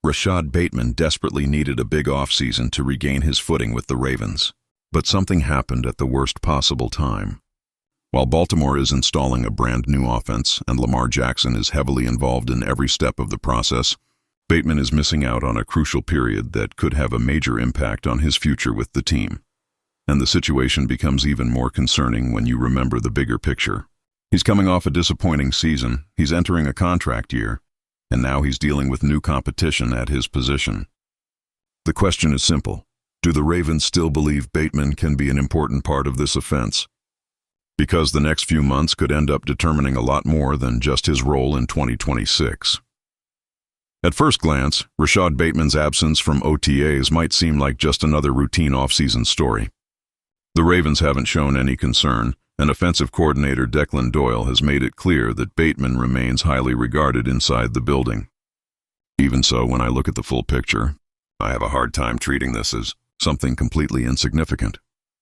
Rashod Bateman desperately needed a big offseason to regain his footing with the Ravens. But something happened at the worst possible time. While Baltimore is installing a brand new offense and Lamar Jackson is heavily involved in every step of the process, Bateman is missing out on a crucial period that could have a major impact on his future with the team. And the situation becomes even more concerning when you remember the bigger picture. He's coming off a disappointing season, he's entering a contract year, and now he's dealing with new competition at his position. The question is simple. Do the Ravens still believe Bateman can be an important part of this offense? Because the next few months could end up determining a lot more than just his role in 2026. At first glance, Rashod Bateman's absence from OTAs might seem like just another routine offseason story. The Ravens haven't shown any concern, and offensive coordinator Declan Doyle has made it clear that Bateman remains highly regarded inside the building. Even so, when I look at the full picture, I have a hard time treating this as something completely insignificant.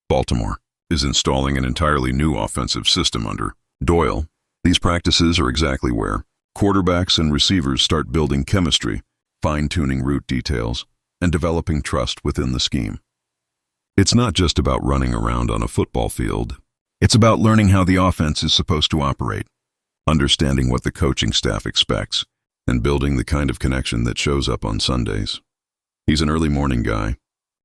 Baltimore is installing an entirely new offensive system under Doyle. These practices are exactly where quarterbacks and receivers start building chemistry, fine-tuning route details, and developing trust within the scheme. It's not just about running around on a football field. It's about learning how the offense is supposed to operate, understanding what the coaching staff expects, and building the kind of connection that shows up on Sundays. He's an early morning guy,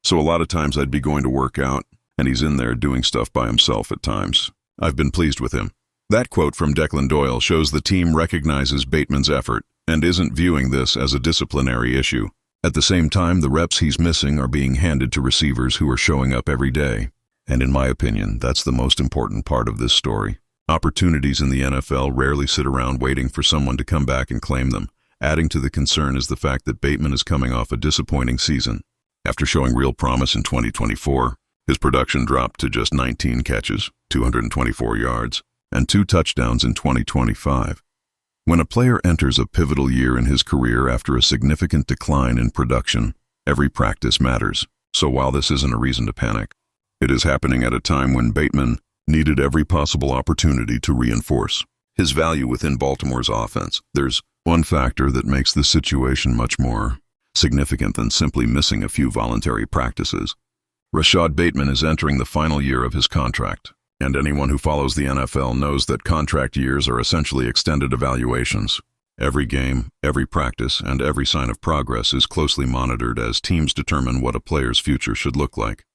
so a lot of times I'd be going to work out, and he's in there doing stuff by himself at times. I've been pleased with him. That quote from Declan Doyle shows the team recognizes Bateman's effort and isn't viewing this as a disciplinary issue. At the same time, the reps he's missing are being handed to receivers who are showing up every day. And in my opinion, that's the most important part of this story. Opportunities in the NFL rarely sit around waiting for someone to come back and claim them. Adding to the concern is the fact that Bateman is coming off a disappointing season. After showing real promise in 2024, his production dropped to just 19 catches, 224 yards, and 2 touchdowns in 2025. When a player enters a pivotal year in his career after a significant decline in production, every practice matters. So while this isn't a reason to panic, it is happening at a time when Bateman needed every possible opportunity to reinforce his value within Baltimore's offense. There's one factor that makes this situation much more significant than simply missing a few voluntary practices. Rashod Bateman is entering the final year of his contract, and anyone who follows the NFL knows that contract years are essentially extended evaluations. Every game, every practice, and every sign of progress is closely monitored as teams determine what a player's future should look like.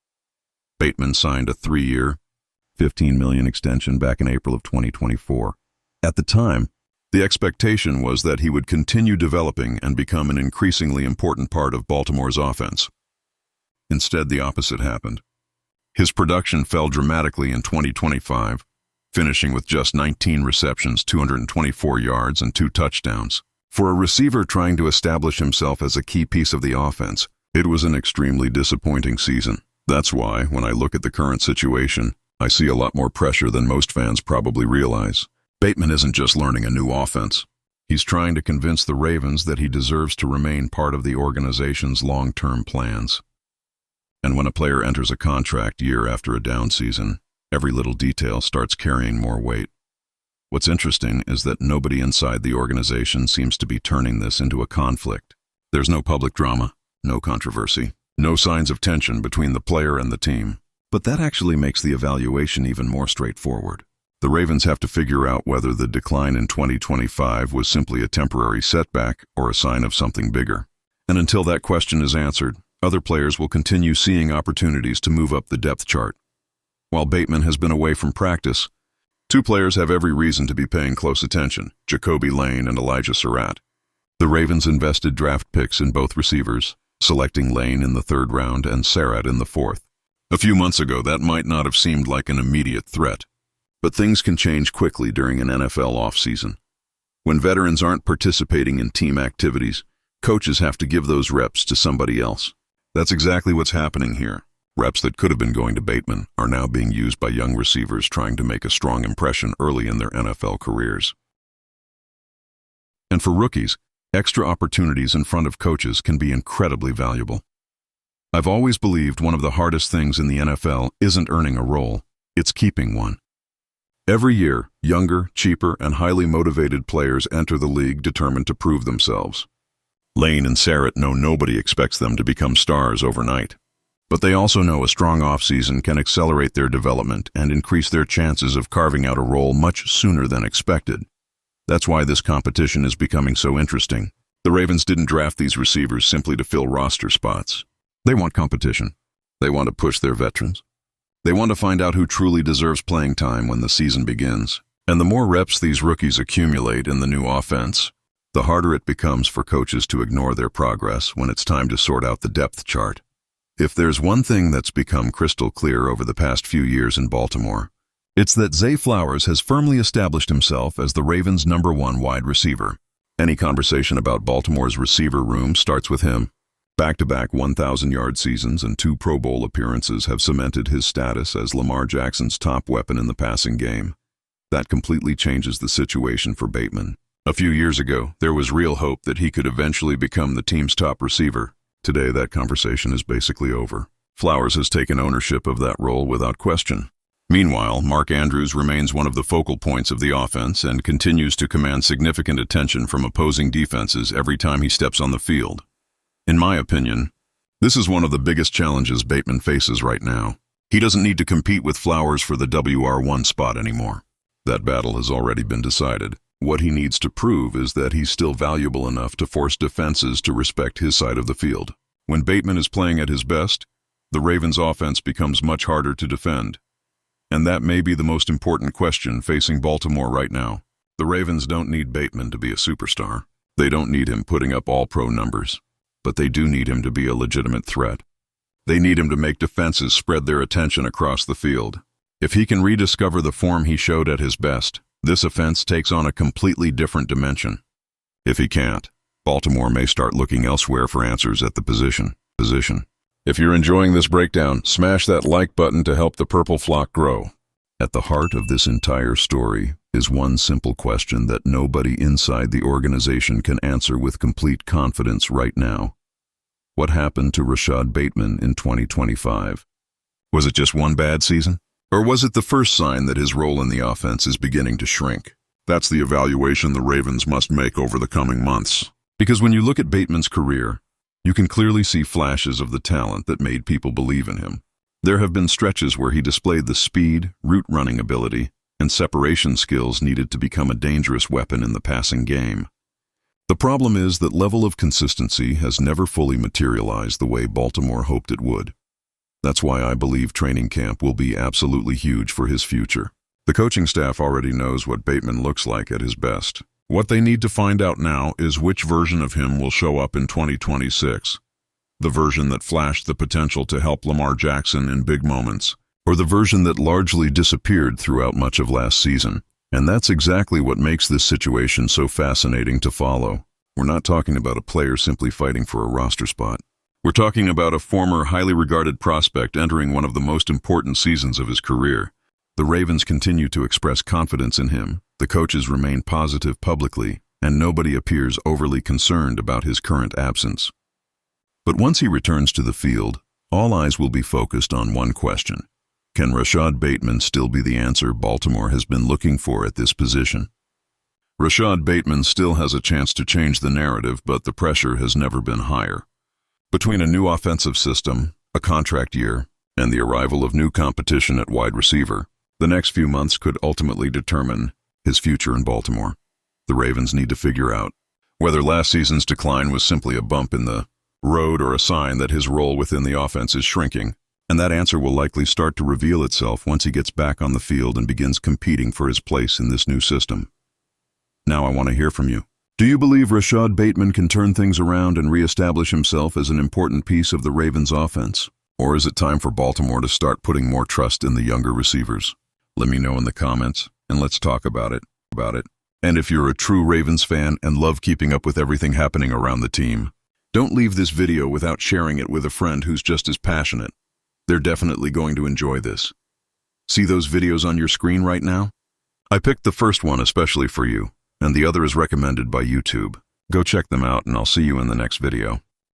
Bateman signed a 3-year, $15 million extension back in April of 2024. At the time, the expectation was that he would continue developing and become an increasingly important part of Baltimore's offense. Instead, the opposite happened. His production fell dramatically in 2025, finishing with just 19 receptions, 224 yards, and 2 touchdowns. For a receiver trying to establish himself as a key piece of the offense, it was an extremely disappointing season. That's why, when I look at the current situation, I see a lot more pressure than most fans probably realize. Bateman isn't just learning a new offense. He's trying to convince the Ravens that he deserves to remain part of the organization's long-term plans. And when a player enters a contract year after a down season, every little detail starts carrying more weight. What's interesting is that nobody inside the organization seems to be turning this into a conflict. There's no public drama, no controversy, no signs of tension between the player and the team. But that actually makes the evaluation even more straightforward. The Ravens have to figure out whether the decline in 2025 was simply a temporary setback or a sign of something bigger. And until that question is answered, other players will continue seeing opportunities to move up the depth chart. While Bateman has been away from practice, 2 players have every reason to be paying close attention: Jacoby Lane and Elijah Surratt. The Ravens invested draft picks in both receivers, selecting Lane in the 3rd round and Surratt in the 4th. A few months ago, that might not have seemed like an immediate threat. But things can change quickly during an NFL offseason. When veterans aren't participating in team activities, coaches have to give those reps to somebody else. That's exactly what's happening here. Reps that could have been going to Bateman are now being used by young receivers trying to make a strong impression early in their NFL careers. And for rookies, extra opportunities in front of coaches can be incredibly valuable. I've always believed one of the hardest things in the NFL isn't earning a role, it's keeping one. Every year, younger, cheaper, and highly motivated players enter the league determined to prove themselves. Lane and Sarrett know nobody expects them to become stars overnight. But they also know a strong offseason can accelerate their development and increase their chances of carving out a role much sooner than expected. That's why this competition is becoming so interesting. The Ravens didn't draft these receivers simply to fill roster spots. They want competition. They want to push their veterans. They want to find out who truly deserves playing time when the season begins. And the more reps these rookies accumulate in the new offense, the harder it becomes for coaches to ignore their progress when it's time to sort out the depth chart. If there's one thing that's become crystal clear over the past few years in Baltimore, it's that Zay Flowers has firmly established himself as the Ravens' #1 wide receiver. Any conversation about Baltimore's receiver room starts with him. Back-to-back 1,000-yard seasons and 2 Pro Bowl appearances have cemented his status as Lamar Jackson's top weapon in the passing game. That completely changes the situation for Bateman. A few years ago, there was real hope that he could eventually become the team's top receiver. Today, that conversation is basically over. Flowers has taken ownership of that role without question. Meanwhile, Mark Andrews remains one of the focal points of the offense and continues to command significant attention from opposing defenses every time he steps on the field. In my opinion, this is one of the biggest challenges Bateman faces right now. He doesn't need to compete with Flowers for the WR1 spot anymore. That battle has already been decided. What he needs to prove is that he's still valuable enough to force defenses to respect his side of the field. When Bateman is playing at his best, the Ravens' offense becomes much harder to defend. And that may be the most important question facing Baltimore right now. The Ravens don't need Bateman to be a superstar. They don't need him putting up all-pro numbers. But they do need him to be a legitimate threat. They need him to make defenses spread their attention across the field. If he can rediscover the form he showed at his best, this offense takes on a completely different dimension. If he can't, Baltimore may start looking elsewhere for answers at the position. If you're enjoying this breakdown, smash that like button to help the purple flock grow. At the heart of this entire story is one simple question that nobody inside the organization can answer with complete confidence right now. What happened to Rashod Bateman in 2025? Was it just one bad season? Or was it the first sign that his role in the offense is beginning to shrink? That's the evaluation the Ravens must make over the coming months. Because when you look at Bateman's career, you can clearly see flashes of the talent that made people believe in him. There have been stretches where he displayed the speed, route running ability, and separation skills needed to become a dangerous weapon in the passing game. The problem is that level of consistency has never fully materialized the way Baltimore hoped it would. That's why I believe training camp will be absolutely huge for his future. The coaching staff already knows what Bateman looks like at his best. What they need to find out now is which version of him will show up in 2026. The version that flashed the potential to help Lamar Jackson in big moments, or the version that largely disappeared throughout much of last season. And that's exactly what makes this situation so fascinating to follow. We're not talking about a player simply fighting for a roster spot. We're talking about a former highly regarded prospect entering one of the most important seasons of his career. The Ravens continue to express confidence in him, the coaches remain positive publicly, and nobody appears overly concerned about his current absence. But once he returns to the field, all eyes will be focused on one question. Can Rashod Bateman still be the answer Baltimore has been looking for at this position? Rashod Bateman still has a chance to change the narrative, but the pressure has never been higher. Between a new offensive system, a contract year, and the arrival of new competition at wide receiver, the next few months could ultimately determine his future in Baltimore. The Ravens need to figure out whether last season's decline was simply a bump in the road or a sign that his role within the offense is shrinking, and that answer will likely start to reveal itself once he gets back on the field and begins competing for his place in this new system. Now I want to hear from you. Do you believe Rashod Bateman can turn things around and reestablish himself as an important piece of the Ravens' offense? Or is it time for Baltimore to start putting more trust in the younger receivers? Let me know in the comments, and let's talk about it. And if you're a true Ravens fan and love keeping up with everything happening around the team, don't leave this video without sharing it with a friend who's just as passionate. They're definitely going to enjoy this. See those videos on your screen right now? I picked the first one especially for you, and the other is recommended by YouTube. Go check them out, and I'll see you in the next video.